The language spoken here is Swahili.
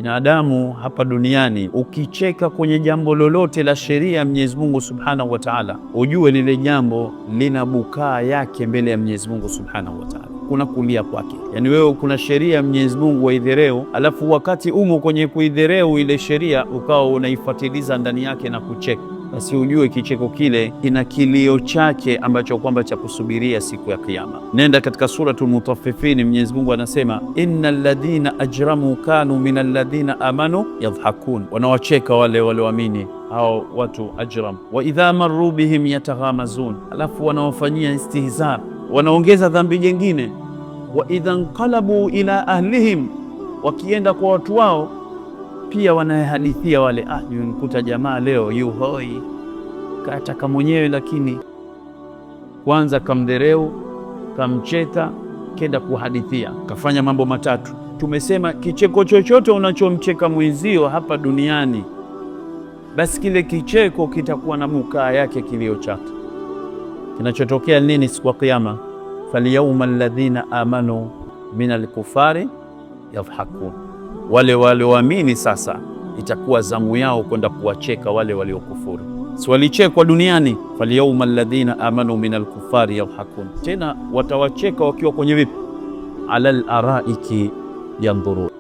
Binadamu hapa duniani ukicheka kwenye jambo lolote la sheria ya Mwenyezi Mungu Subhanahu wa Ta'ala, ujue lile jambo lina bukaa yake mbele ya Mwenyezi Mungu Subhanahu wa Ta'ala, kuna kulia kwake. Yani wewe kuna sheria ya Mwenyezi Mungu waidhereu, alafu wakati umo kwenye kuidhereu ile sheria ukawa unaifuatiliza ndani yake na kucheka, basi ujue kicheko kile kina kilio chake ambacho kwamba cha kusubiria siku ya Kiyama. Nenda katika suratul Mutaffifin, Mwenyezi Mungu anasema innal ladhina ajramu kanu minal ladhina amanu yadhhakun, wanawacheka wale walioamini hao watu ajram. Wa idha marru bihim yataghamazun, alafu wanawafanyia istihza, wanaongeza dhambi jingine. Wa idha nqalabu ila ahlihim, wakienda kwa watu wao pia wanahadithia wale, nimemkuta jamaa leo yu hoi, kataka mwenyewe, lakini kwanza kamdhereu, kamcheta, kenda kuhadithia, kafanya mambo matatu. Tumesema kicheko chochote unachomcheka mwenzio hapa duniani, basi kile kicheko kitakuwa na mukaa yake, kilio chake. Kinachotokea nini siku ya Kiyama? Falyauma alladhina amanu min alkufari yadhhakun, wale walioamini sasa itakuwa zamu yao kwenda kuwacheka wale waliokufuru. Si walichekwa duniani? Falyauma alladhina amanu min alkufari yadhhakun, tena watawacheka wakiwa kwenye vipi? Ala al-araiki yanzurun,